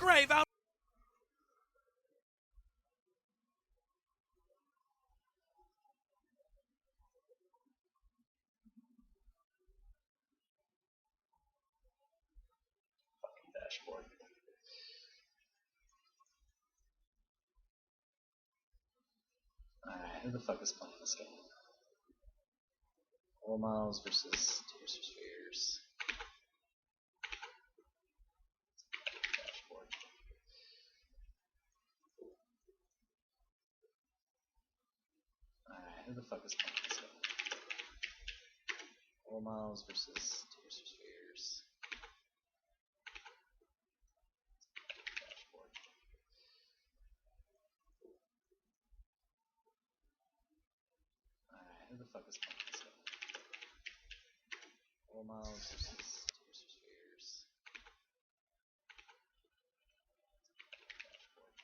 grave out. Fucking dashboard. Alright, who the fuck is playing this game? Role models versus Tears for Spheres. Dashboard. Alright, who the fuck is playing this game? Role models versus Tears for Spheres. Dashboard. Alright, who the fuck is playing this game? Role models versus Tears for Spheres. Dashboard.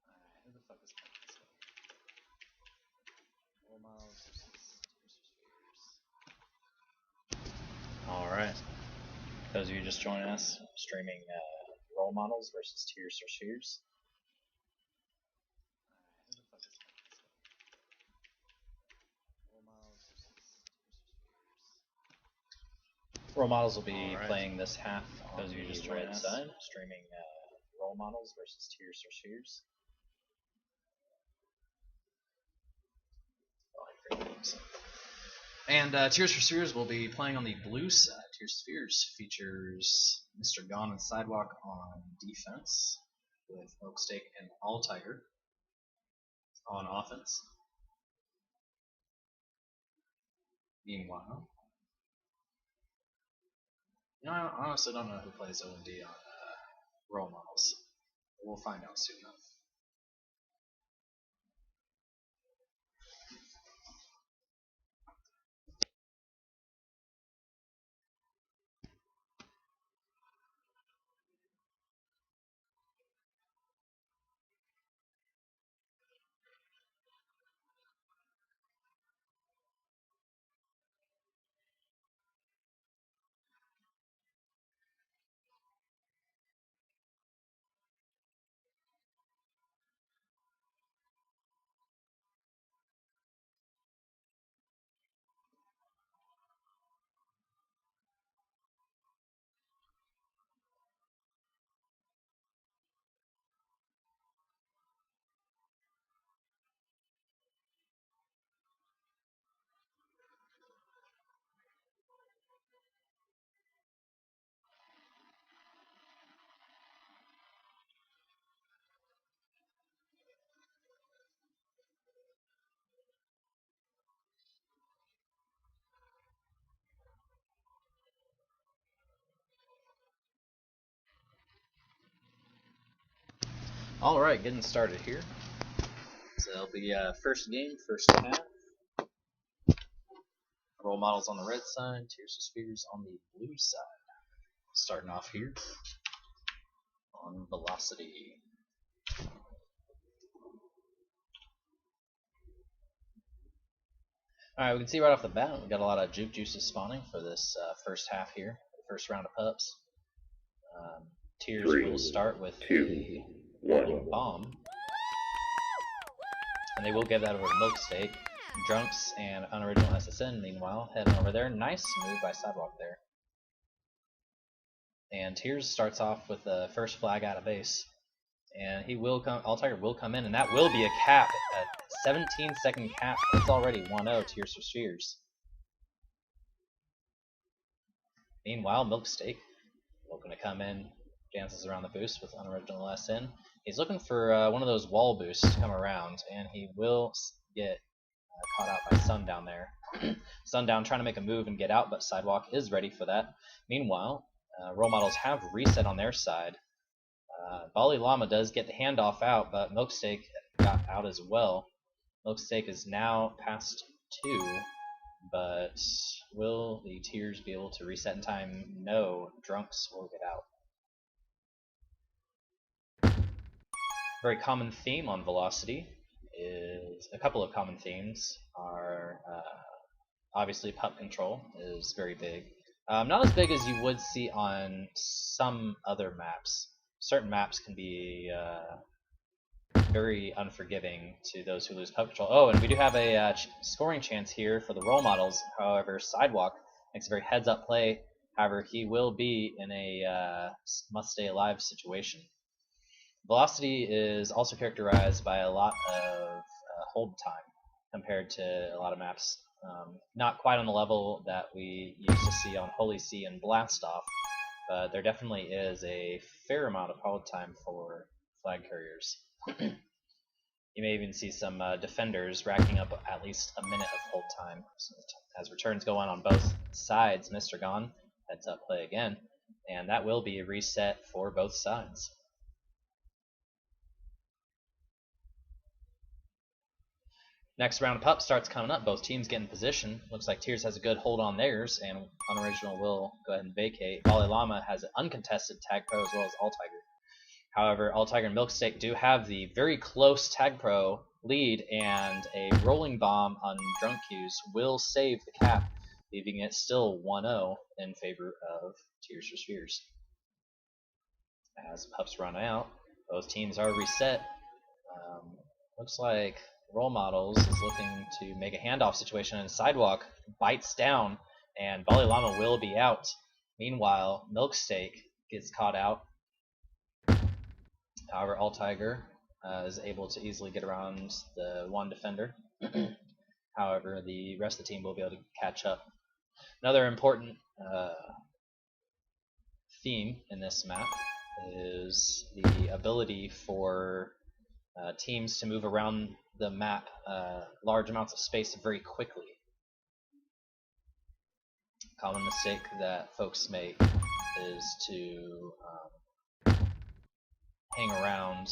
Alright, who the fuck is playing this game? Role models versus Tears for Spheres. Alright. Those of you just joining us, streaming role models versus Tears for Spheres. Role models will be playing this half on those of you just joining us, streaming role models versus Tears for Spheres. And Tears for Spheres will be playing on the blue side. Tears for Spheres features Mr. Gone and Sidewalk on defense, with Oakstake and All Tiger on offense. Meanwhile, I honestly don't know who plays O&D on role models. We'll find out soon enough. Alright, getting started here. So it'll be first game, first half. Role models on the red side, Tears for Spheres on the blue side. Starting off here on Velocity. Alright, we can see right off the bat we've got a lot of juke juices spawning for this first half here, first round of pups. Tears will start with 2, 1. bomb, and they will give that over to Milksteak. Drunks and Unoriginal SSN, meanwhile, heading over there. Nice move by Sidewalk there. And Tears starts off with the first flag out of base. And he will come, All Tiger will come in, and that will be a cap, a 17-second cap. It's already 1-0 Tears for Spheres. Meanwhile, Milksteak looking to come in, dances around the boost with Unoriginal SN. He's looking for one of those wall boosts to come around, and he will get caught out by Sundown there. Sundown trying to make a move and get out, but Sidewalk is ready for that. Meanwhile, role models have reset on their side. Bali Llama does get the handoff out, but Milksteak got out as well. Milksteak is now past 2, but will the Tears be able to reset in time? No, Drunks will get out. Very common theme on Velocity is a couple of common themes are obviously pup control is very big. Not as big as you would see on some other maps. Certain maps can be very unforgiving to those who lose puck control. Oh, and we do have a scoring chance here for the role models. However, Sidewalk makes a very heads-up play. However, he will be in a must-stay-alive situation. Velocity is also characterized by a lot of hold time compared to a lot of maps. Not quite on the level that we used to see on Holy See and Blastoff, but there definitely is a fair amount of hold time for flag carriers. You may even see some defenders racking up at least a minute of hold time. So as returns go on both sides, Mr. Gone heads up play again, and that will be a reset for both sides. Next round of pup starts coming up. Both teams get in position. Looks like Tears has a good hold on theirs, and Unoriginal will go ahead and vacate. Bali Llama has an uncontested tag pro as well as All Tiger. However, All Tiger and Milksteak do have the very close tag pro lead, and a rolling bomb on Drunk Cues will save the cap, leaving it still 1-0 in favor of Tears for Spheres. As pups run out, both teams are reset. Looks like Role Models is looking to make a handoff situation, and Sidewalk bites down, and Bali Llama will be out. Meanwhile, Milksteak gets caught out. However, All Tiger is able to easily get around the one defender. However, the rest of the team will be able to catch up. Another important theme in this map is the ability for teams to move around the map large amounts of space very quickly. Common mistake that folks make is to hang around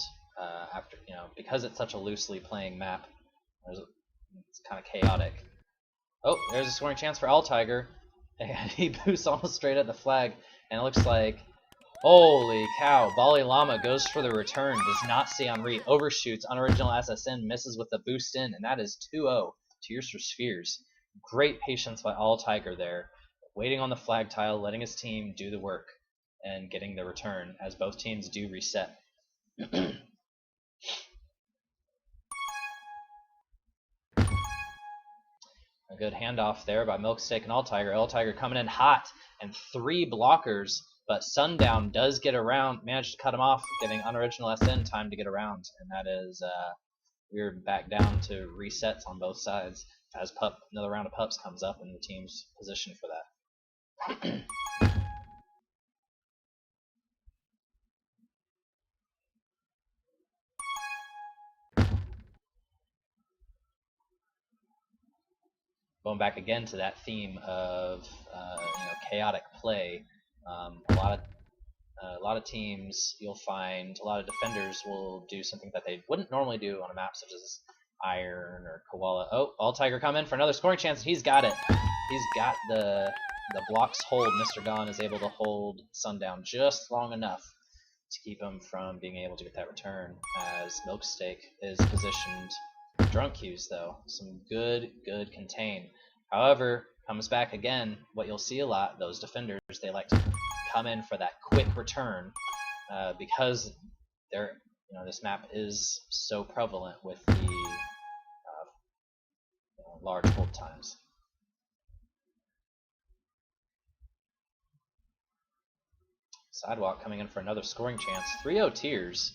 after, because it's such a loosely playing map. It's kind of chaotic. Oh, there's a scoring chance for All Tiger, and he boosts almost straight at the flag, and it looks like, holy cow, Bali Llama goes for the return, does not see Henri, overshoots, Unoriginal SSN misses with the boost in, and that is 2-0, Tears for Spheres. Great patience by All Tiger there, waiting on the flag tile, letting his team do the work, and getting the return, as both teams do reset. A good handoff there by Milksteak and All Tiger. All Tiger coming in hot, and 3 blockers, but Sundown does get around, managed to cut him off, giving Unoriginal SN time to get around, and that is we're back down to resets on both sides as another round of pups comes up and the team's positioned for that. Going back again to that theme of chaotic play, a lot of teams, you'll find a lot of defenders will do something that they wouldn't normally do on a map such as Iron or Koala. Oh, All Tiger come in for another scoring chance. He's got it. He's got the blocks hold. Mr. Gon is able to hold Sundown just long enough to keep him from being able to get that return, as Milksteak is positioned. Drunk Cues, though, some good contain. However, comes back again. What you'll see a lot, those defenders, they like to come in for that quick return because this map is so prevalent with the large hold times. Sidewalk coming in for another scoring chance. 3-0 Tears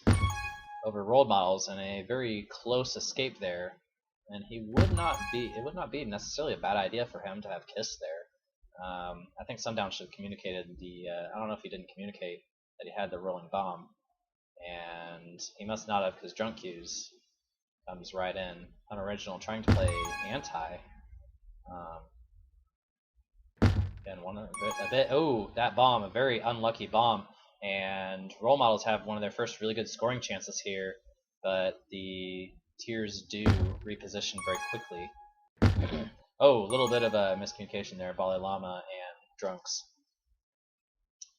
over Role Models, and a very close escape there. And it would not be necessarily a bad idea for him to have Kiss there. I think Sundown should have communicated I don't know if he didn't communicate that he had the rolling bomb, and he must not have, because Drunk Cues comes right in. Unoriginal trying to play anti. And that bomb, a very unlucky bomb. And Role Models have one of their first really good scoring chances here, but the Tears do reposition very quickly. Oh, a little bit of a miscommunication there, Bali Llama and Drunks.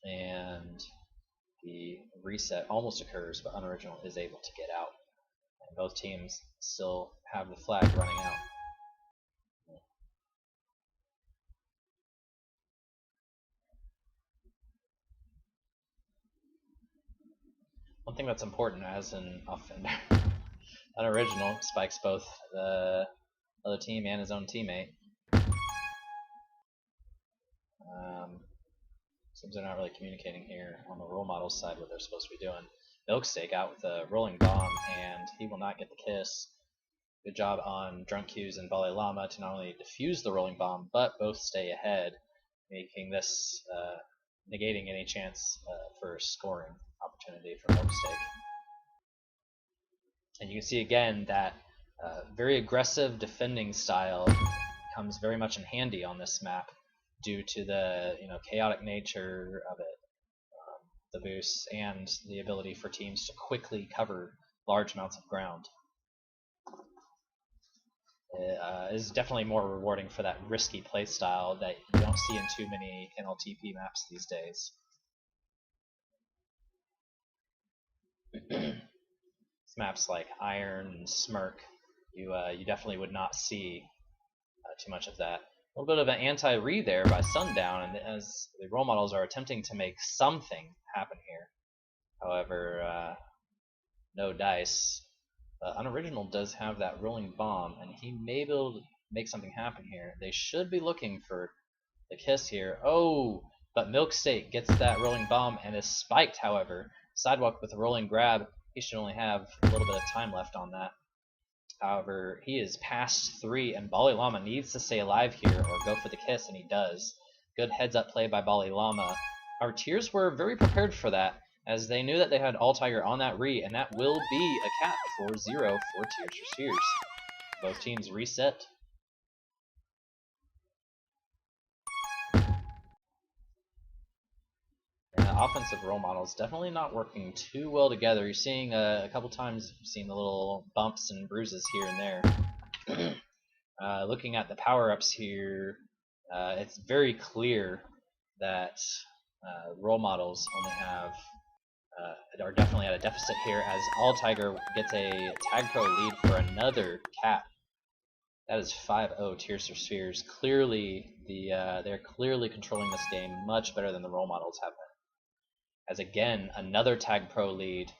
And the reset almost occurs, but Unoriginal is able to get out. And both teams still have the flag running out. One thing that's important as an offender, unoriginal spikes both the other team and his own teammate. Seems they're not really communicating here on the role model side what they're supposed to be doing. Milksteak out with a rolling bomb, and he will not get the kiss. Good job on Drunk Q's and Ballet Llama to not only defuse the rolling bomb, but both stay ahead, making this negating any chance for scoring opportunity for Milksteak. And you can see again that very aggressive defending style comes very much in handy on this map due to the chaotic nature of it, the boosts, and the ability for teams to quickly cover large amounts of ground. It is definitely more rewarding for that risky playstyle that you don't see in too many NLTP maps these days. Maps like Iron and Smirk, you definitely would not see too much of that. A little bit of an anti-re there by Sundown, and as the role models are attempting to make something happen here. However, no dice. Unoriginal does have that rolling bomb, and he may be able to make something happen here. They should be looking for the kiss here. Oh, but Milksteak gets that rolling bomb and is spiked, however. Sidewalk with a rolling grab. He should only have a little bit of time left on that. However, he is past 3, and Ballet Llama needs to stay alive here or go for the kiss, and he does. Good heads-up play by Ballet Llama. Our Tears were very prepared for that, as they knew that they had All Tiger on that re, and that will be a cap 4-0 for Tears for Spheres. Both teams reset. Offensive role models definitely not working too well together. You're seeing a couple times, seeing the little bumps and bruises here and there. Looking at the power-ups here, it's very clear that role models only have are definitely at a deficit here, as All Tiger gets a Tag Pro lead for another cap. That is 5-0 Tears for Spheres. Clearly, they're clearly controlling this game much better than the role models have been. As again, another Tag Pro lead,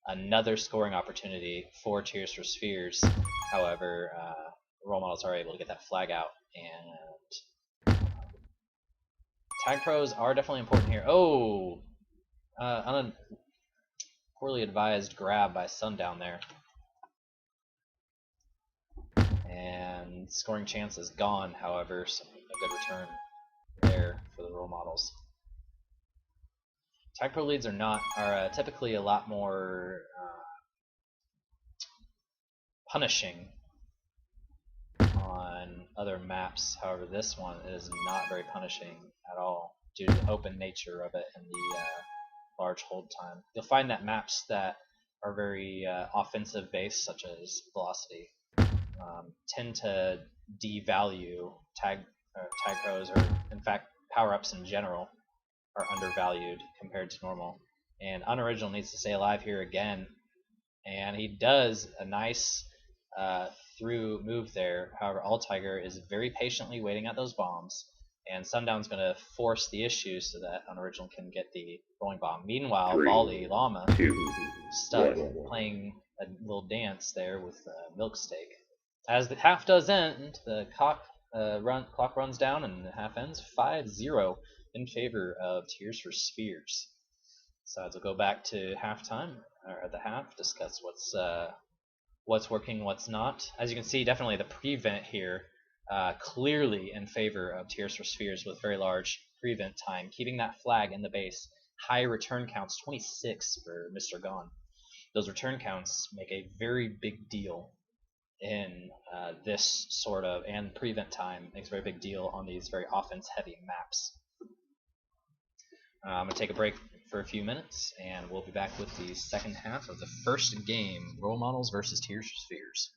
another scoring opportunity for Tears for Spheres. However, role models are able to get that flag out, and Tag Pros are definitely important here. Oh, on a poorly advised grab by Sundown there. And scoring chance is gone, however, so a good return there for the role models. Tag Pro leads are typically a lot more punishing on other maps. However, this one is not very punishing at all due to the open nature of it and the large hold time. You'll find that maps that are very offensive based, such as Velocity, tend to devalue tag pros, or in fact power-ups in general are undervalued compared to normal. And Unoriginal needs to stay alive here again, and he does a nice through move there. However, All Tiger is very patiently waiting at those bombs, and Sundown's going to force the issue so that Unoriginal can get the rolling bomb. Meanwhile, Baldy Llama stuck playing a little dance there with Milksteak. As the half does end, the clock runs down and the half ends 5-0 in favor of Tears for Spheres. Sides will go back to halftime, or at the half, discuss what's working, what's not. As you can see, definitely the prevent here clearly in favor of Tears for Spheres with very large prevent time, keeping that flag in the base. High return counts, 26 for Mr. Gone. Those return counts make a very big deal in this sort of, and prevent time makes a very big deal on these very offense heavy maps. I'm going to take a break for a few minutes, and we'll be back with the second half of the first game, Role Models versus Tears for Spheres.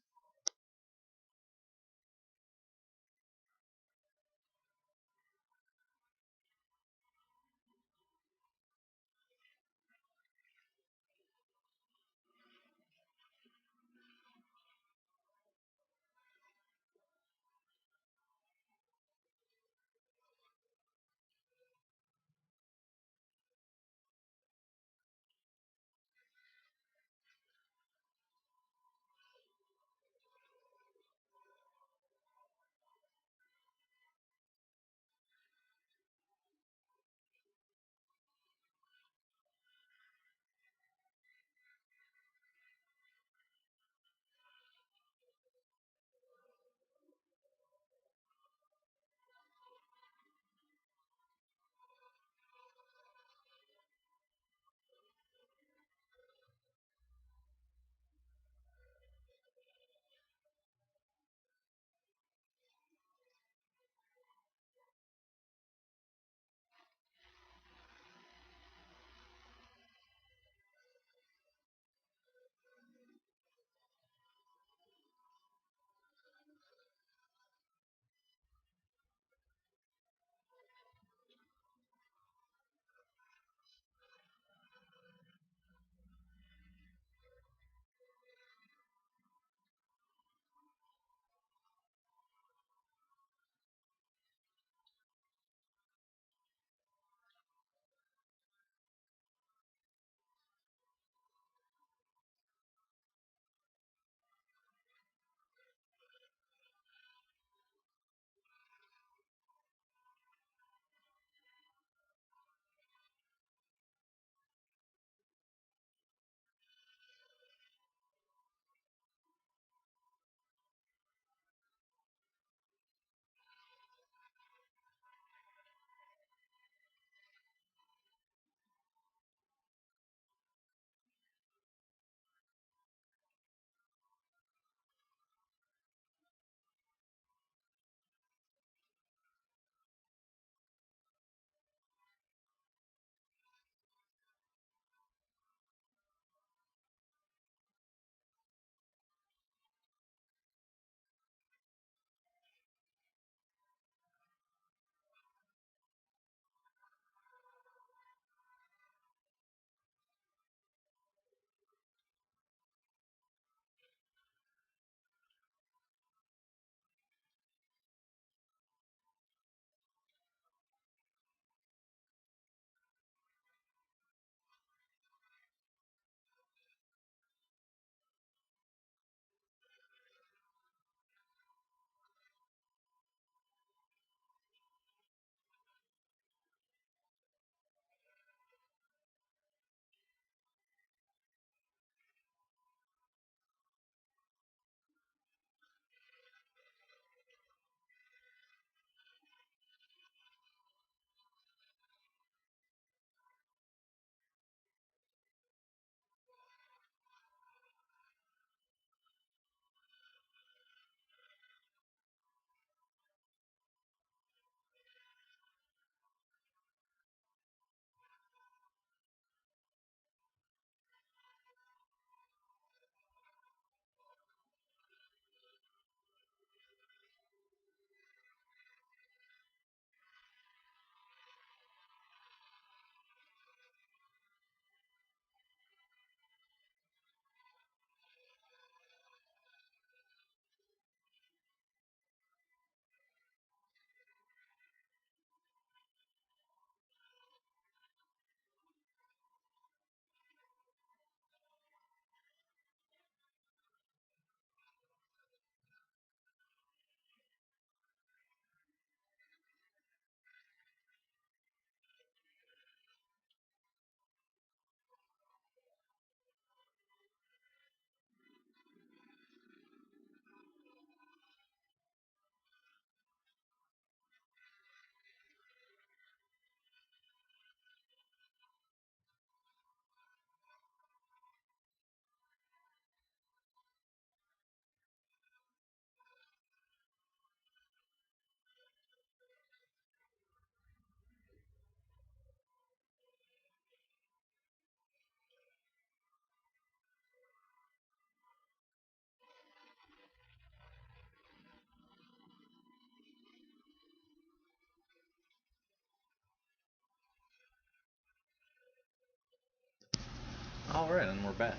Alright, and we're back.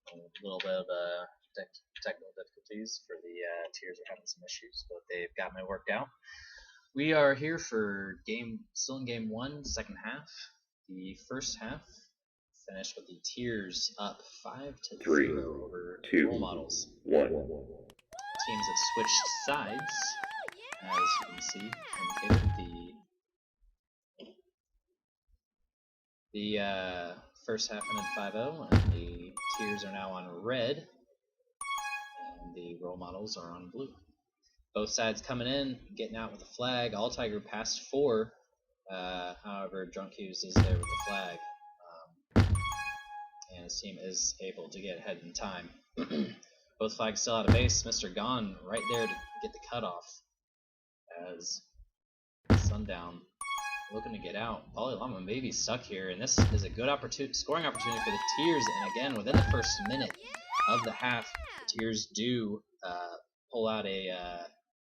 A little bit of technical difficulties for the tiers are having some issues, but they've got me worked out. We are here for still in game 1, second half. The first half finished with the tiers up 5-0 over role models. 1. Teams have switched sides, as you can see indicated. The first half ended 5-0, and the tiers are now on red, and the role models are on blue. Both sides coming in, getting out with the flag. All Tiger passed 4. However, Drunk Hughes is there with the flag, and his team is able to get ahead in time. Both flags still out of base. Mr. Gone right there to get the cutoff as Sundown looking to get out. Bali Llama may be stuck here, and this is a good scoring opportunity for the Tiers. And again, within the first minute of the half, the Tiers do pull out a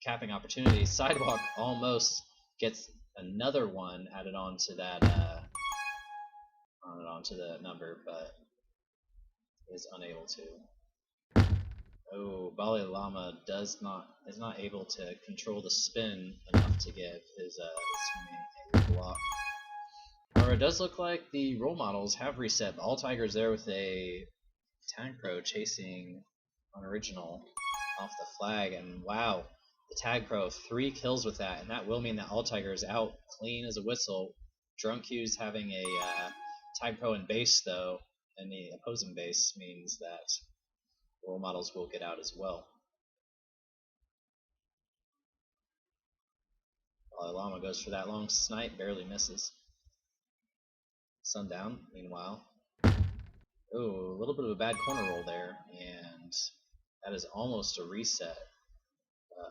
capping opportunity. Sidewalk almost gets another one added onto that onto the number, but is unable to. Oh, Bali Llama is not able to control the spin enough to give his teammate a block. However, it does look like the role models have reset. All Tiger's there with a Tag Pro chasing Unoriginal off the flag, and wow, the Tag Pro 3 kills with that, and that will mean that All Tiger is out clean as a whistle. Drunk Hughes having a Tag Pro in base though, and the opposing base means that role models will get out as well. Dalai Lama goes for that long snipe, barely misses. Sundown, meanwhile. Oh, a little bit of a bad corner roll there, and that is almost a reset.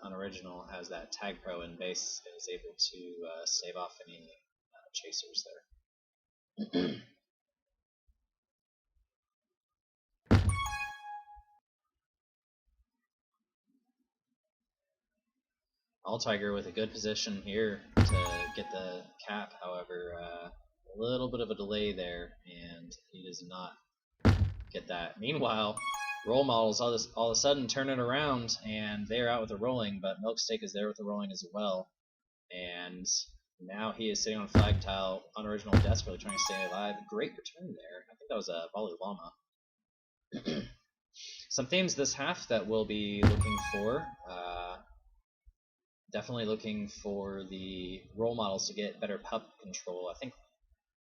Unoriginal has that Tag Pro in base and is able to save off any chasers there. All Tiger with a good position here to get the cap, however, a little bit of a delay there, and he does not get that. Meanwhile, role models all of a sudden turn it around, and they're out with a rolling, but Milksteak is there with the rolling as well. And now he is sitting on a flag tile, Unoriginal desperately trying to stay alive. Great return there. I think that was a Bali Llama. Some themes this half that we'll be looking for. Definitely looking for the role models to get better pup control. I think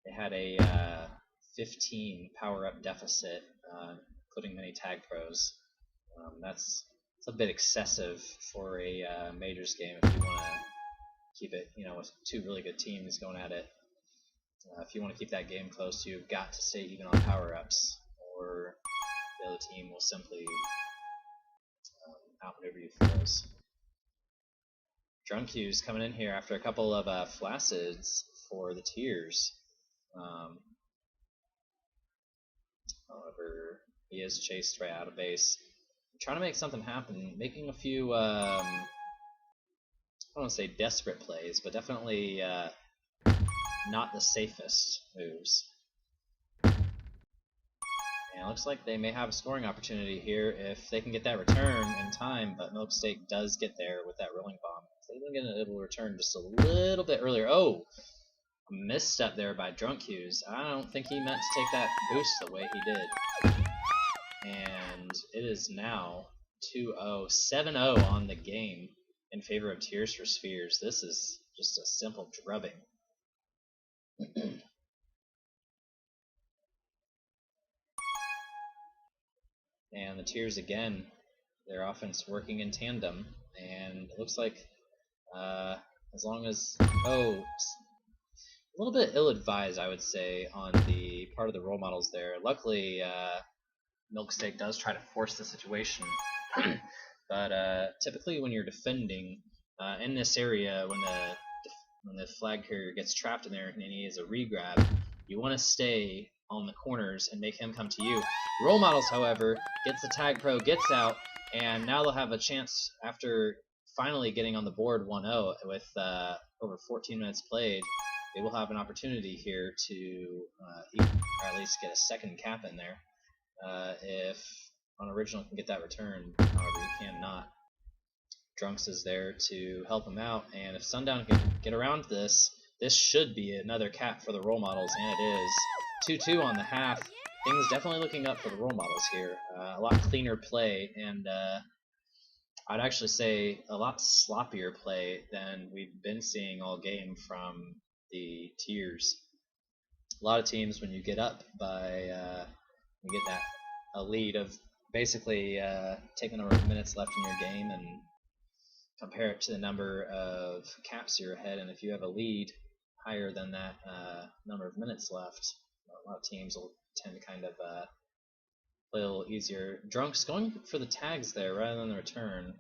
they had a 15 power-up deficit, including many Tag Pros. That's a bit excessive for a Majors game if you want to keep it, with 2 really good teams going at it. If you want to keep that game close, you've got to stay even on power-ups, or the other team will simply outmaneuver you for those. Drunk Hughes coming in here after a couple of flacids for the Tiers. However, he is chased right out of base. Trying to make something happen, making a few, I don't want to say desperate plays, but definitely not the safest moves. And it looks like they may have a scoring opportunity here if they can get that return in time, but Milksteak does get there with that rolling bomb. If they can get it, it'll return just a little bit earlier. Oh! A misstep there by Drunk Hughes. I don't think he meant to take that boost the way he did. And it is now 2-0, 7-0 on the game in favor of Tears for Spheres. This is just a simple drubbing. And the Tears again, their offense working in tandem, and it looks like as long as a little bit ill-advised, I would say, on the part of the role models there. Luckily, Milksteak does try to force the situation, but typically when you're defending in this area, when the flag carrier gets trapped in there and he is a regrab, you want to stay on the corners and make him come to you. Role models, however, gets the Tag Pro, gets out, and now they'll have a chance after finally getting on the board 1-0 with over 14 minutes played. they will have an opportunity here to eat, or at least get a second cap in there. If Unoriginal can get that return, however, he cannot. Drunks is there to help him out, and if Sundown can get around this, this should be another cap for the role models, and it is. 2-2 on the half. Things definitely looking up for the role models here. A lot cleaner play, and I'd actually say a lot sloppier play than we've been seeing all game from the tiers. A lot of teams, when you get up by, you get that a lead of basically taking the number of minutes left in your game and compare it to the number of caps you're ahead, and if you have a lead higher than that number of minutes left, a lot of teams will tend to kind of play a little easier. Drunk's going for the tags there rather than the return.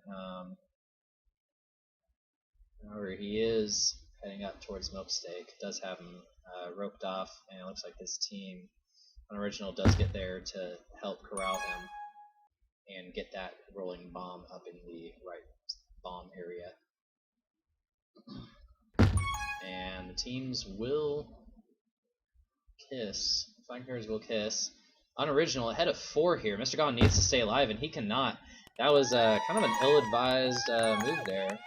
However, he is heading up towards Milksteak. Does have him roped off, and it looks like this team, Unoriginal, does get there to help corral him and get that rolling bomb up in the right bomb area. And the teams will kiss. Flag bearers will kiss. Unoriginal ahead of 4 here. Mr. Gone needs to stay alive, and he cannot. That was kind of an ill-advised move there.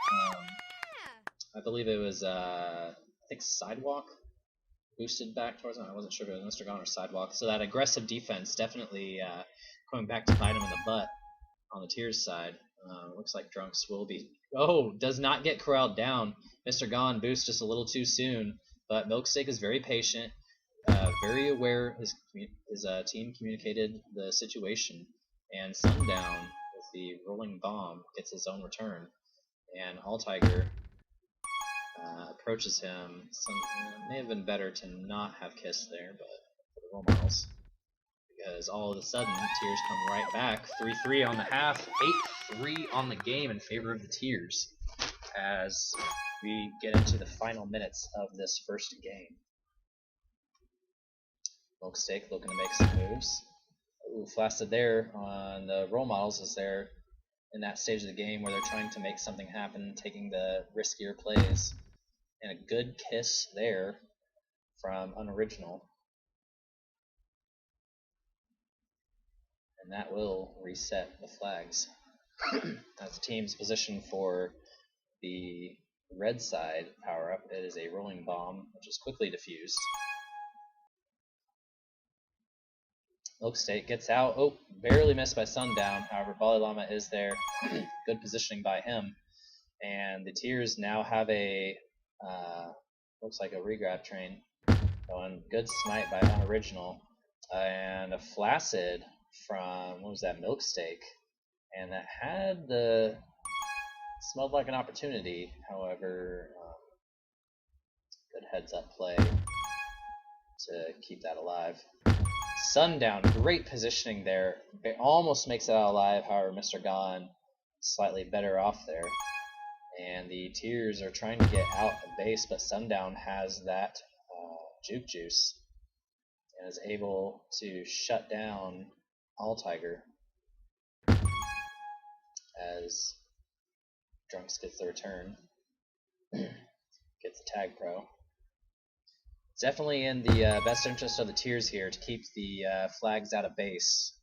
I believe it was, I think, Sidewalk boosted back towards him. I wasn't sure if it was Mr. Gone or Sidewalk. So that aggressive defense definitely coming back to bite him in the butt on the tiers side. Looks like Drunks will be... Oh, does not get corralled down. Mr. Gone boosts just a little too soon, but Milksteak is very patient, very aware. His team communicated the situation, and Sundown, with the rolling bomb, gets his own return, and All Tiger approaches him. May have been better to not have kissed there, but for the role models, because all of a sudden tiers come right back. 3-3 on the half, 8-3 on the game in favor of the tiers as we get into the final minutes of this first game. Milksteak looking to make some moves. Ooh, Flaccid there on the role models is there in that stage of the game where they're trying to make something happen, taking the riskier plays. And a good kiss there from Unoriginal. And that will reset the flags. As the team's position for the red side power-up, it is a rolling bomb, which is quickly diffused. Milksteak gets out. Oh, barely missed by Sundown. However, Bali Llama is there. Good positioning by him. And the tiers now have a, looks like a regrab train. Going good smite by Unoriginal. And a Flaccid from, what was that, Milksteak. And that had the, smelled like an opportunity. However, good heads up play to keep that alive. Sundown, great positioning there. It almost makes it out alive. However, Mr. Gone slightly better off there. And the tiers are trying to get out of base, but Sundown has that juke juice and is able to shut down All Tiger as Drunks gets the return. Gets the tag pro. It's definitely in the best interest of the tiers here to keep the flags out of base.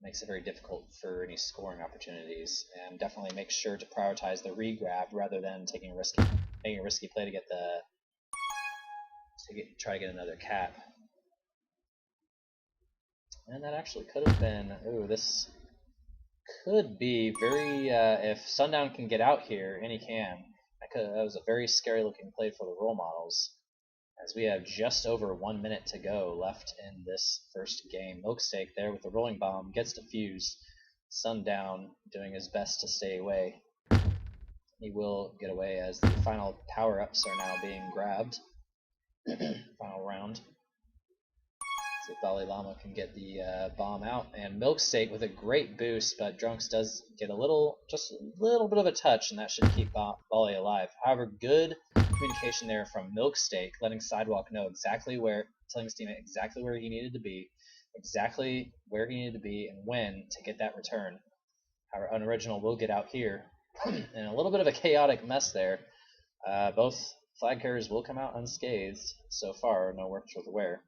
Makes it very difficult for any scoring opportunities, and definitely make sure to prioritize the regrab rather than taking a risky play to get the try to get another cap. And that actually could have been, ooh, this could be very if Sundown can get out here, and he can. That was a very scary looking play for the role models, as we have just over 1 minute to go left in this first game. Milksteak there with the rolling bomb gets defused. Sundown doing his best to stay away. He will get away as the final power-ups are now being grabbed. Final round. See if Bali Llama can get the bomb out. And Milksteak with a great boost, but Drunks does get just a little bit of a touch, and that should keep Bali alive. However, good communication there from Milksteak, letting Sidewalk know exactly where, telling his teammate exactly where he needed to be, and when to get that return. However, Unoriginal will get out here. And a little bit of a chaotic mess there. Both flag carriers will come out unscathed so far, no works with wear.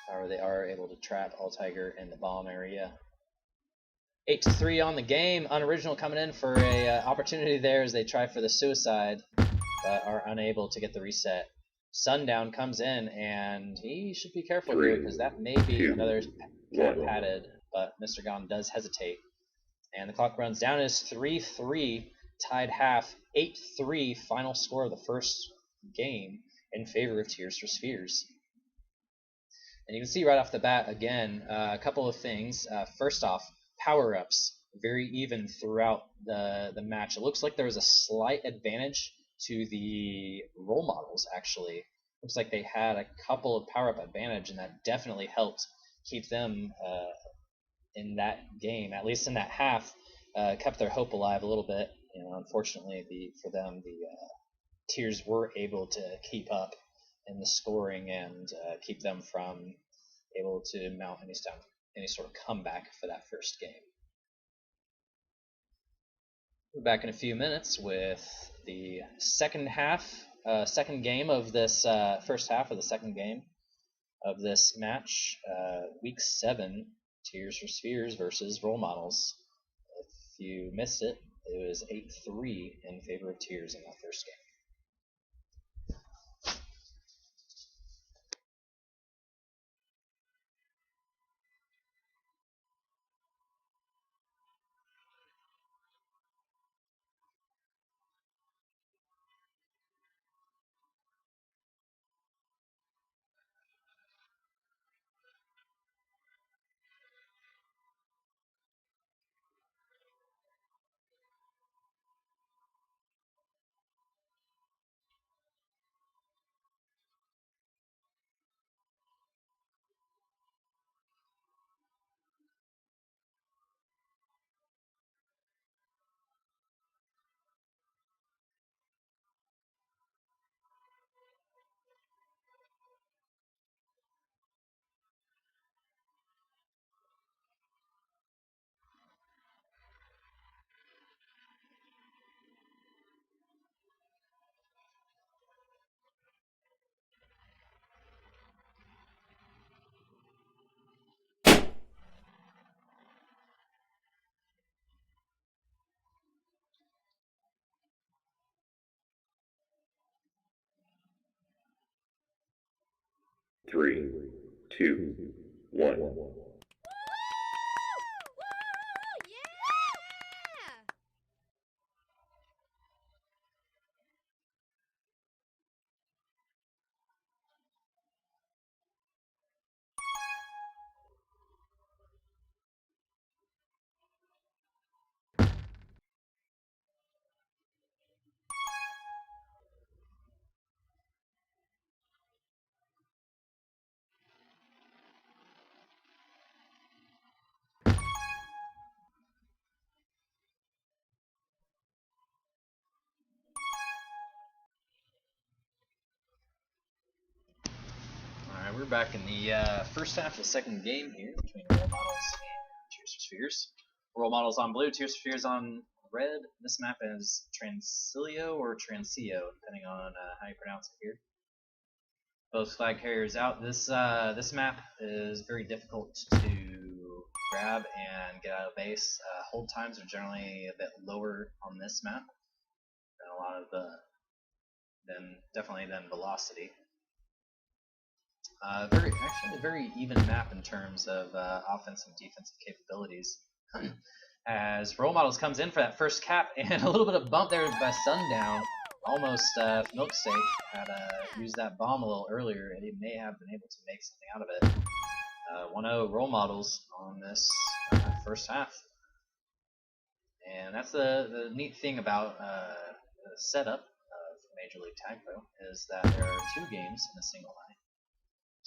However, they are able to trap All Tiger in the bomb area. 8-3 on the game. Unoriginal coming in for a opportunity there as they try for the suicide, but are unable to get the reset. Sundown comes in, and he should be careful here because that may be another cap padded, but Mr. Gon does hesitate. And the clock runs down. It's 3-3, tied half, 8-3, final score of the first game in favor of Tears for Spheres. And you can see right off the bat, again, a couple of things. First off, power-ups, very even throughout the match. It looks like there was a slight advantage to the role models, actually. Looks like they had a couple of power-up advantage, and that definitely helped keep them in that game, at least in that half, kept their hope alive a little bit. Unfortunately, for them, the Tears were able to keep up in the scoring and keep them from able to mount any sort of comeback for that first game. We're back in a few minutes with the second game of this first half of the second game of this match, week 7, Tears for Spheres versus Role Models. If you missed it, it was 8-3 in favor of Tears in that first game. Three, two, one. Alright, we're back in the first half of the second game here between Role Models and Tears for Spheres. Role Models on blue, Tears for Spheres on red. This map is Transilio or Transilio, depending on how you pronounce it here. Both flag carriers out. This map is very difficult to grab and get out of base. Hold times are generally a bit lower on this map than a lot of definitely than velocity. Actually a very even map in terms of offensive and defensive capabilities. As Role Models comes in for that first cap, and a little bit of bump there by Sundown. Almost Milksteak had used that bomb a little earlier, and he may have been able to make something out of it. 1-0 Role Models on this first half. And that's the neat thing about the setup of Major League Tag Pro is that there are 2 games in a single night.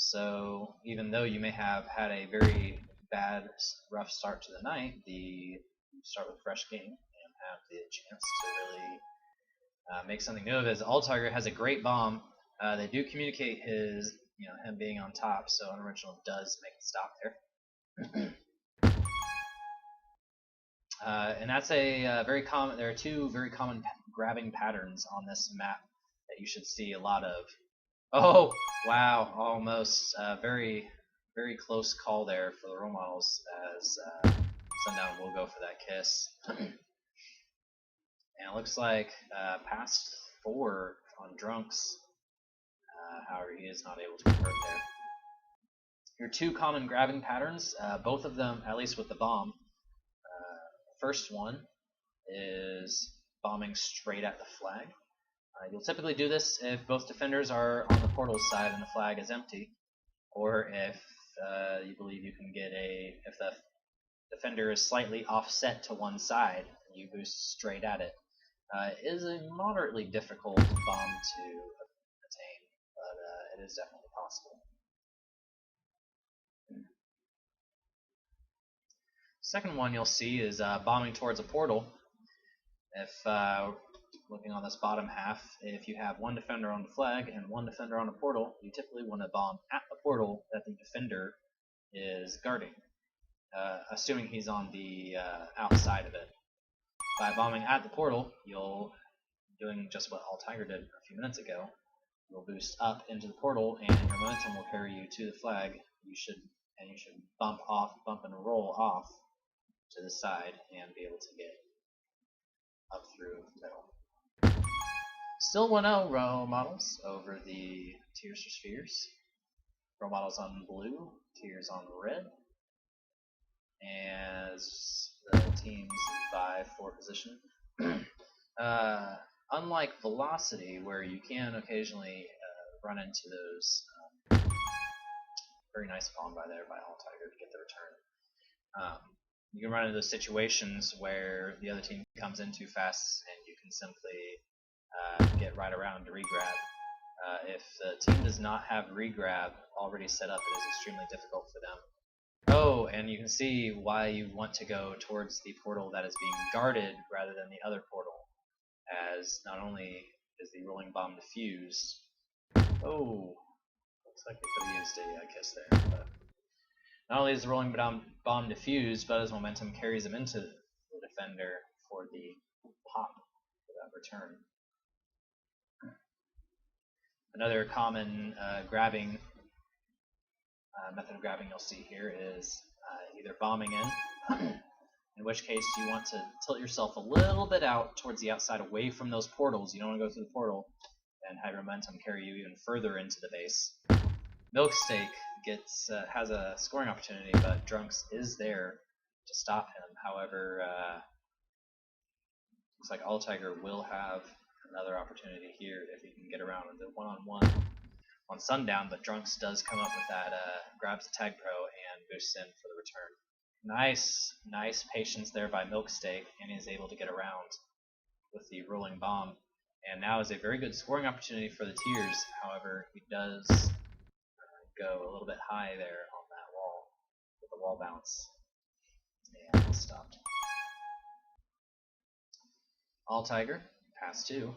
So even though you may have had a very bad, rough start to the night, you start with a fresh game and have the chance to really make something new of it. All Tiger has a great bomb. They do communicate him being on top, so Unoriginal does make a stop there. And that's a very common. There are 2 very common grabbing patterns on this map that you should see a lot of. Oh, wow, almost very, very close call there for the role models as Sundown will go for that kiss. And it looks like past 4 on Drunks. However, he is not able to convert there. Your 2 common grabbing patterns, both of them, at least with the bomb. First one is bombing straight at the flag. You'll typically do this if both defenders are on the portal side and the flag is empty, or if you believe you can get if the defender is slightly offset to one side, and you boost straight at it. It is a moderately difficult bomb to attain, but it is definitely possible. Second one you'll see is bombing towards a portal. If looking on this bottom half, if you have one defender on the flag and one defender on a portal, you typically want to bomb at the portal that the defender is guarding, assuming he's on the outside of it. By bombing at the portal, you'll, doing just what All Tiger did a few minutes ago, you'll boost up into the portal and your momentum will carry you to the flag. You should bump and roll off to the side and be able to get up through the middle. Still 1-0 role models over the Tears for Spheres. Role models on blue, Tears on red. As the teams vie for position. Unlike Velocity, where you can occasionally run into those very nice bomb by there by All Tiger to get the return. You can run into those situations where the other team comes in too fast and you can simply get right around to regrab. If the team does not have regrab already set up, it is extremely difficult for them. Oh, and you can see why you want to go towards the portal that is being guarded rather than the other portal, as not only is the rolling bomb defused. Oh, looks like they could have used a kiss there. But not only is the rolling bomb defused, but his momentum carries him into the defender for the pop for that return. Another common grabbing method of grabbing you'll see here is either bombing in which case you want to tilt yourself a little bit out towards the outside away from those portals. You don't want to go through the portal and have your momentum carry you even further into the base. Milksteak has a scoring opportunity, but Drunks is there to stop him. However, looks like All Tiger will have another opportunity here if he can get around the one-on-one on Sundown, but Drunks does come up with that, grabs the Tag Pro and boosts in for the return. Nice patience there by Milksteak, and he is able to get around with the rolling bomb. And now is a very good scoring opportunity for the Tears. However, he does go a little bit high there on that wall with the wall bounce. And it's stopped. All Tiger, pass 2.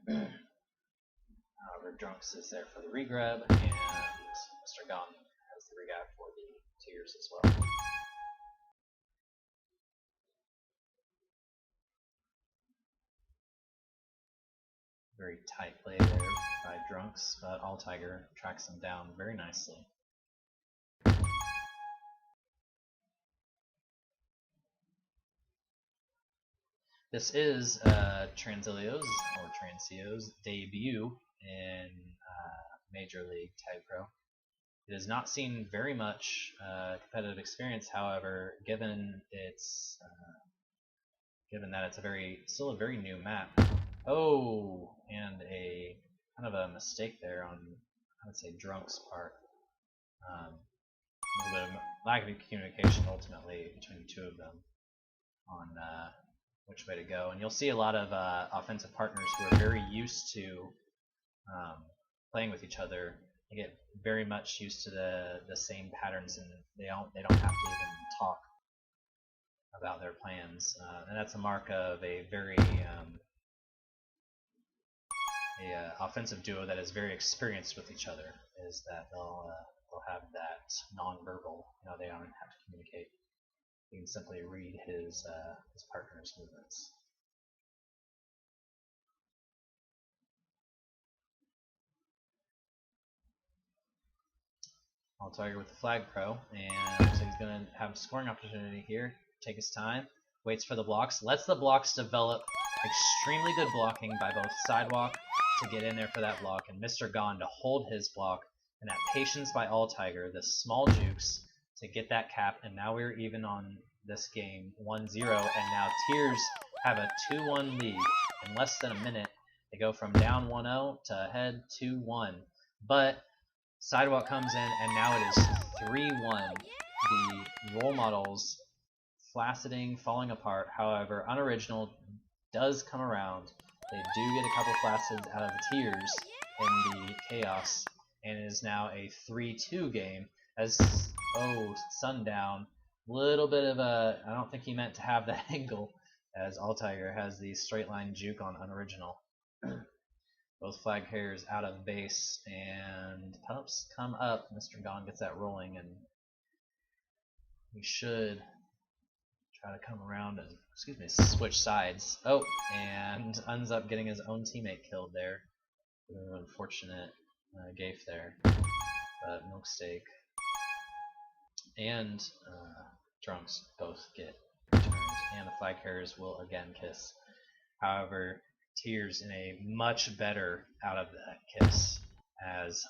However, Drunks is there for the regrab, and Mr. Gunn has the regrab for the Tears as well. Very tight play there by Drunks, but All Tiger tracks him down very nicely. This is Transilio's debut in Major League Tag Pro. It has not seen very much competitive experience, however, given that it's still a very new map. Oh, and a kind of a mistake there on, I would say, Drunk's part. A little bit of lack of communication ultimately between the two of them on which way to go. And you'll see a lot of offensive partners who are very used to playing with each other. They get very much used to the same patterns, and they don't have to even talk about their plans. And that's a mark of a very offensive duo that is very experienced with each other. Is that they'll have that non-verbal. They don't have to communicate. You can simply read his partner's movements. All-Tiger with the flag pro, and so he's going to have a scoring opportunity here. Take his time, waits for the blocks, lets the blocks develop. Extremely good blocking by both Sidewalk to get in there for that block, and Mr. Gone to hold his block, and that patience by All-Tiger, the small jukes to get that cap, and now we're even on this game 1-0, and now Tears have a 2-1 lead in less than a minute. They go from down 1-0 to ahead 2-1, but Sidewalk comes in, and now it is 3-1. The role models flacciding, falling apart. However, Unoriginal does come around. They do get a couple flacids out of the Tears in the chaos, and it is now a 3-2 game. As Sundown, little bit of a, I don't think he meant to have that angle, as All-Tiger has the straight line juke on Unoriginal. Both flag carriers out of base, and pumps come up. Mr. Gone gets that rolling, and we should try to come around and, switch sides. Oh, and ends up getting his own teammate killed there. Unfortunate gafe there. But Milksteak and Drunks both get returned, and the flag carriers will again kiss. However, Tears in a much better out of that kiss, as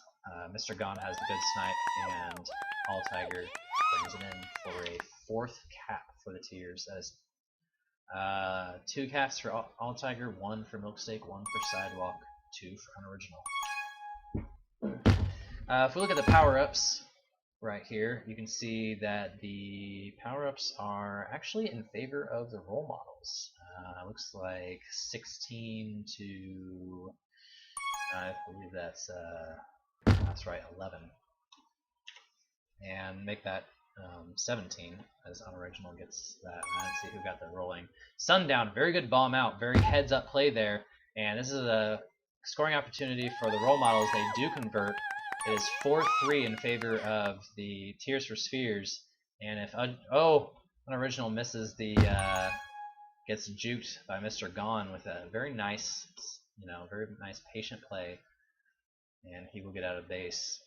Mr. Gone has the good snipe, and All-Tiger brings it in for a 4th cap for the Tears. That is 2 caps for All-Tiger, 1 for Milksteak, 1 for Sidewalk, 2 for Unoriginal. If we look at the power-ups right here, you can see that the power-ups are actually in favor of the role models. Looks like 16 to, I believe that's right, 11. And make that 17 as Unoriginal gets that. I didn't see who got the rolling. Sundown, very good bomb out, very heads up play there, and this is a scoring opportunity for the role models. They do convert. It is 4-3 in favor of the Tears for Spheres, and if Unoriginal misses the gets juked by Mr. Gone with a very nice, very nice patient play, and he will get out of base.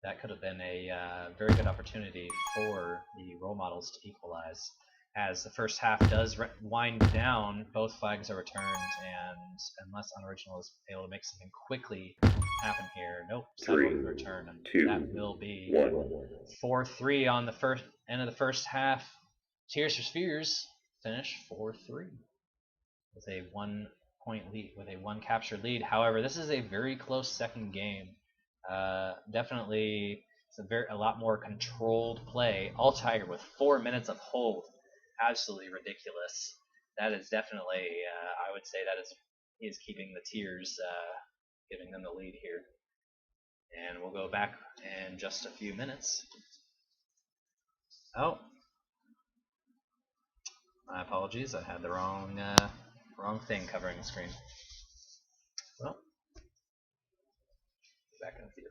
That could have been a very good opportunity for the role models to equalize. As the first half does wind down, both flags are returned, and unless Unoriginal is able to make something quickly happen here, nope, Sidewalk will return, and 2, that will be 1. 4-3 on the end of the first half. Tears for Spheres finish 4-3 with a 1-point lead, with a 1 capture lead. However, this is a very close second game. Definitely, it's a lot more controlled play. All-Tiger with 4 minutes of hold, absolutely ridiculous. That is definitely, I would say he is keeping the Tears, giving them the lead here. And we'll go back in just a few minutes. Oh, my apologies, I had the wrong thing covering the screen. Well, back in a few.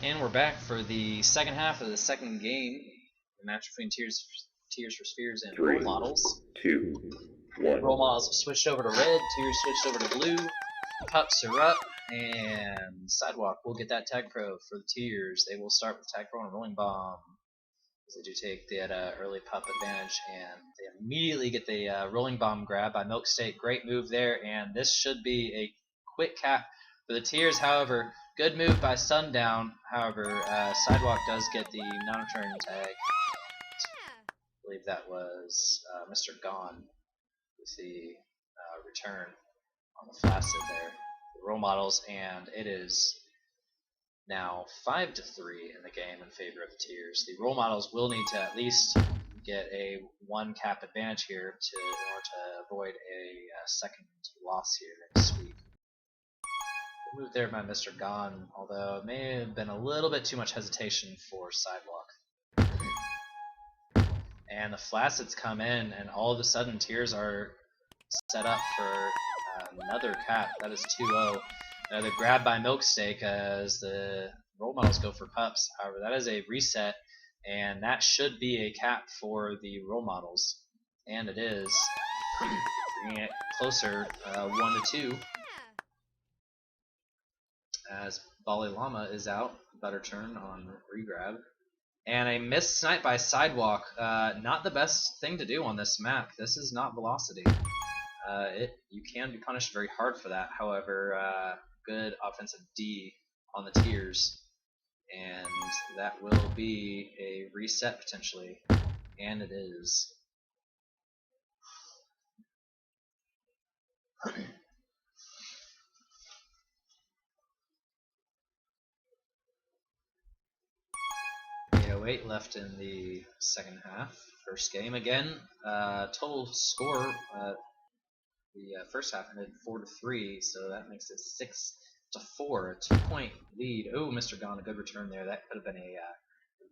And we're back for the second half of the second game, the match between Tears for Spheres and Three, Role Models. 2, 1. Role Models have switched over to red, Tears switched over to blue, Pups are up, and Sidewalk will get that Tag Pro for the Tears. They will start with Tag Pro and Rolling Bomb. They do take that early pup advantage, and they immediately get the Rolling Bomb grab by Milk State. Great move there, and this should be a quick cap for the Tears. However, good move by Sundown. However, Sidewalk does get the non-return tag. I believe that was Mr. Gone with the return on the Flaccid there. The Role Models, and it is now 5-3 in the game in favor of the Tears. The Role Models will need to at least get a one cap advantage here in order to avoid a second loss here in sweep. Good move there by Mr. Gone, although it may have been a little bit too much hesitation for Sidewalk. And the Flaccids come in, and all of a sudden Tears are set up for another cap. That is 2-0. The grab by Milksteak as the Role Models go for Pups. However, that is a reset, and that should be a cap for the Role Models. And it is, bringing it closer, 1-2. As Bali Llama is out, better turn on regrab. And a missed snipe by Sidewalk. Not the best thing to do on this map. This is not Velocity. You can be punished very hard for that. However, good offensive D on the Tears, and that will be a reset potentially, and it is. 8:08 left in the second half. First game again. Total score. The first half ended 4-3, so that makes it 6-4, a 2-point lead. Oh, Mr. Gone, a good return there. That could have been a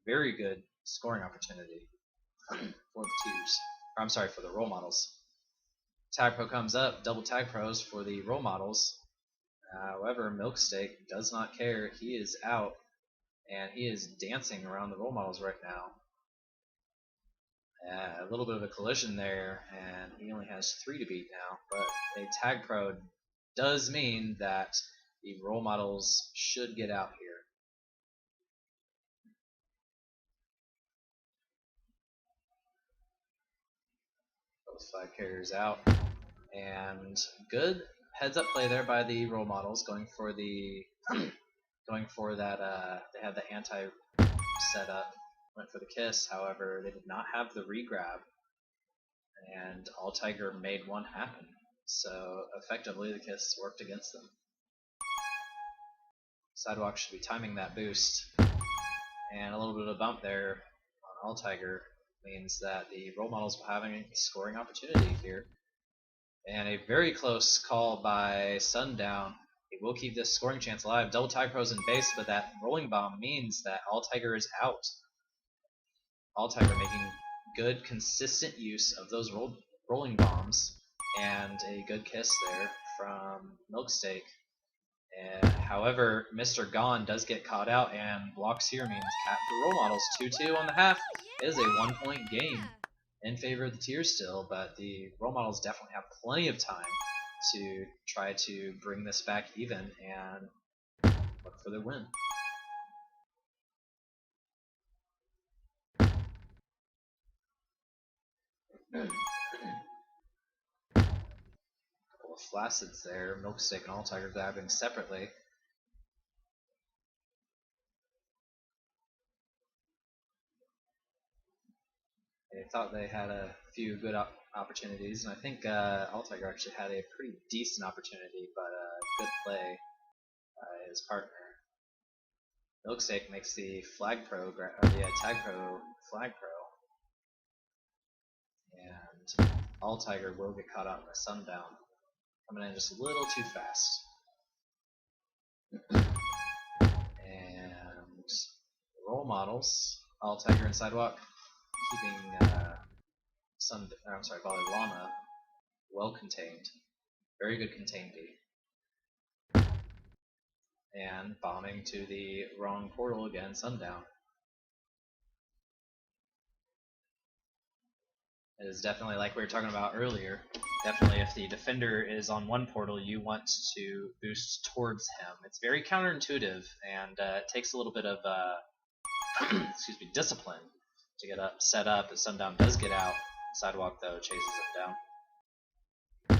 very good scoring opportunity for the Tears. Or, I'm sorry, for the Role Models. Tag Pro comes up, double Tag Pros for the Role Models. However, Milksteak does not care. He is out, and he is dancing around the Role Models right now. A little bit of a collision there, and he only has 3 to beat now, but a Tag Pro does mean that the Role Models should get out here. Both 5 carriers out, and good heads-up play there by the Role Models, going for the going for that. They had the anti set up, went for the kiss. However, they did not have the regrab, and All Tiger made one happen. So effectively, the kiss worked against them. Sidewalk should be timing that boost, and a little bit of a bump there on All Tiger means that the Role Models will have a scoring opportunity here. And a very close call by Sundown. He will keep this scoring chance alive. Double Tag Pros in base, but that Rolling Bomb means that All Tiger is out. All Tiger making good, consistent use of those rolling bombs, and a good kiss there from Milksteak. However, Mr. Gone does get caught out, and blocks here means cap for Role Models. 2-2 on the half. It is a 1-point game in favor of the Tears still, but the Role Models definitely have plenty of time to try to bring this back even and look for their win. Couple of Flaccids there, Milkstick and All Tiger grabbing separately. They thought they had a few good opportunities, and I think All Tiger actually had a pretty decent opportunity, but good play by his partner. Milkshake makes the Tag Pro Flag Pro, and All Tiger will get caught out by Sundown, coming in just a little too fast. And Role Models, All Tiger and Sidewalk, keeping Bali Llama well contained. Very good contained D. and bombing to the wrong portal again, Sundown. It is definitely like we were talking about earlier. Definitely, if the defender is on one portal, you want to boost towards him. It's very counterintuitive, and it takes a little bit of excuse me, discipline to get up, set up. As Sundown does get out, Sidewalk though chases him down. A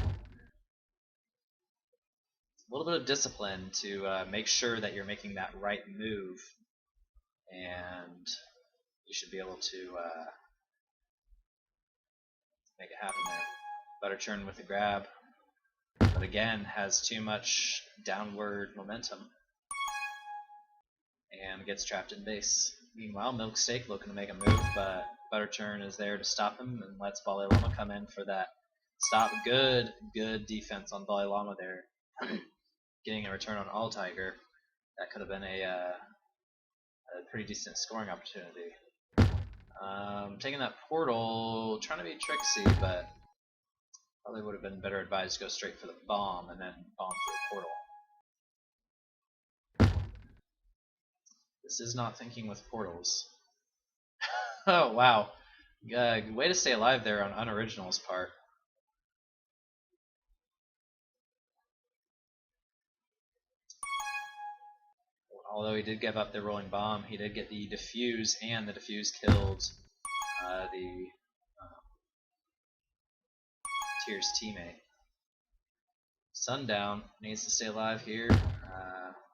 little bit of discipline to make sure that you're making that right move, and you should be able to make it happen there. Butter Churn with the grab, but again has too much downward momentum and gets trapped in base. Meanwhile, Milksteak looking to make a move, but Butter Churn is there to stop him and lets Volley Llama come in for that stop. Good defense on Volley Llama there. Getting a return on All Tiger. That could have been a pretty decent scoring opportunity. Taking that portal, trying to be tricksy, but probably would have been better advised to go straight for the bomb and then bomb through the portal. This is not thinking with portals. Oh, wow. Way to stay alive there on Unoriginal's part. Although he did give up the rolling bomb, he did get the defuse, and the defuse killed the Tears teammate. Sundown needs to stay alive here.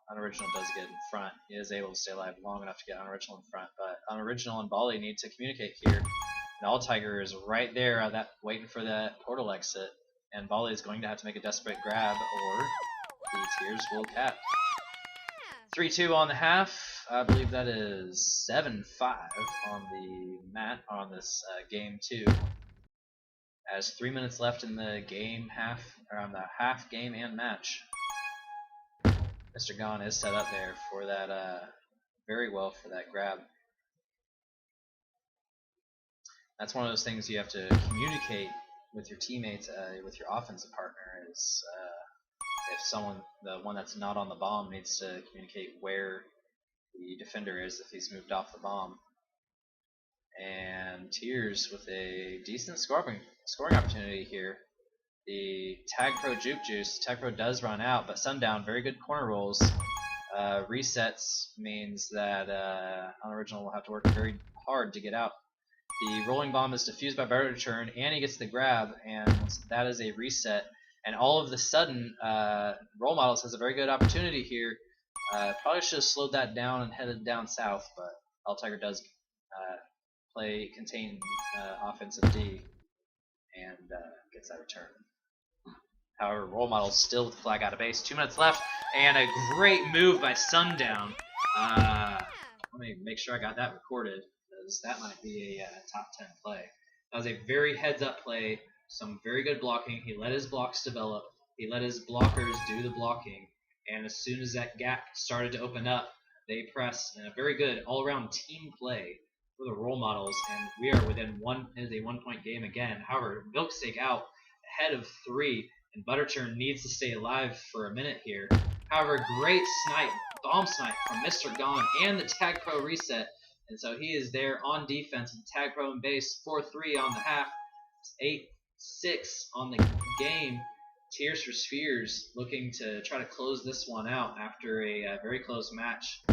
Unoriginal does get in front. He is able to stay alive long enough to get Unoriginal in front, but Unoriginal and Bali need to communicate here. And All Tiger is right there waiting for that portal exit, and Bali is going to have to make a desperate grab, or the Tears will cap. 3-2 on the half. I believe that is 7-5 on the mat on this game 2. As 3 minutes left in the game, on the half game and match. Mr. Gon is set up there for that very well for that grab. That's one of those things you have to communicate with your teammates, with your offensive partner. Is if the one that's not on the bomb, needs to communicate where the defender is if he's moved off the bomb. And Tears with a decent scoring opportunity here. The Tag Pro Juke Juice. Tag Pro does run out, but Sundown, very good corner rolls. Resets means that Unoriginal will have to work very hard to get out. The rolling bomb is defused by Butter Churn, and he gets the grab, and that is a reset. And all of a sudden, Role Models has a very good opportunity here. Probably should have slowed that down and headed down south, but All Tiger does contain offensive D and gets that return. However, Role Models still with the flag out of base. 2 minutes left, and a great move by Sundown. Let me make sure I got that recorded, because that might be a top 10 play. That was a very heads-up play, some very good blocking. He let his blocks develop. He let his blockers do the blocking, and as soon as that gap started to open up, they pressed, and a very good all-around team play for the Role Models, and we are within one. It is a 1-point game again. However, Milksteak out ahead of 3, and Butterchurn needs to stay alive for a minute here. However, great bomb snipe from Mr. Gon and the Tag Pro reset, and so he is there on defense with Tag Pro in base. 4-3 on the half, 8-6 on the game. Tears for Spheres looking to try to close this one out after a very close match.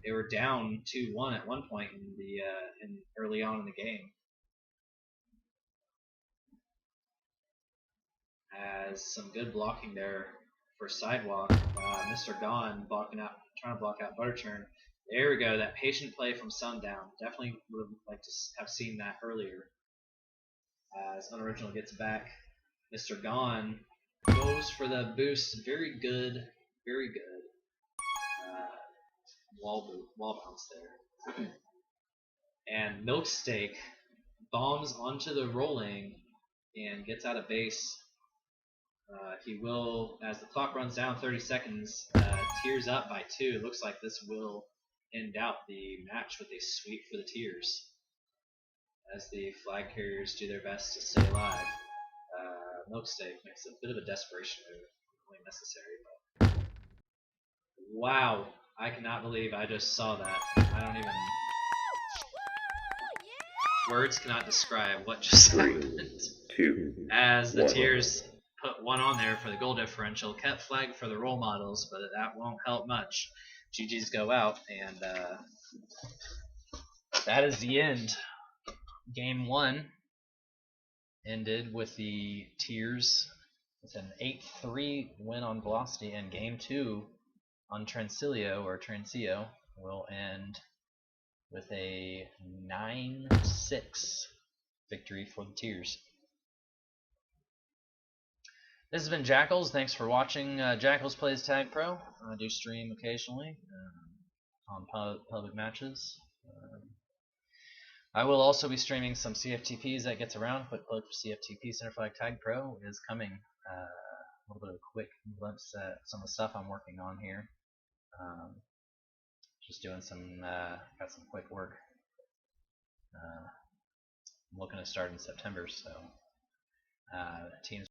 They were down 2-1 at one point in early on in the game. As some good blocking there for Sidewalk. Mr. Gon trying to block out Butterchurn. There we go, that patient play from Sundown. Definitely would have liked to have seen that earlier. As Unoriginal gets back, Mr. Gon goes for the boost. Very good. Wall bounce there. And Milksteak bombs onto the rolling and gets out of base. He will, as the clock runs down 30 seconds, Tears up by 2. It looks like this will end out the match with a sweep for the Tears, as the flag carriers do their best to stay alive. Milksteak makes a bit of a desperation move, only necessary, but Wow, I cannot believe I just saw that. I don't even. Words cannot describe what just Three, happened. 2, As the 1. Tiers put one on there for the goal differential, kept flag for the role models, but that won't help much. GG's go out, and that is the end. Game 1 ended with the Tiers with an 8-3 win on Velocity, and Game 2 on Transilio will end with a 9-6 victory for the Tiers. This has been Jackals. Thanks for watching Jackals Plays Tag Pro. I do stream occasionally on public matches. I will also be streaming some CFTPs that gets around. Quick plug for CFTP Center Flag Tag Pro is coming. A little bit of a quick glimpse at some of the stuff I'm working on here. Just doing some, got some quick work. I'm looking to start in September, so teams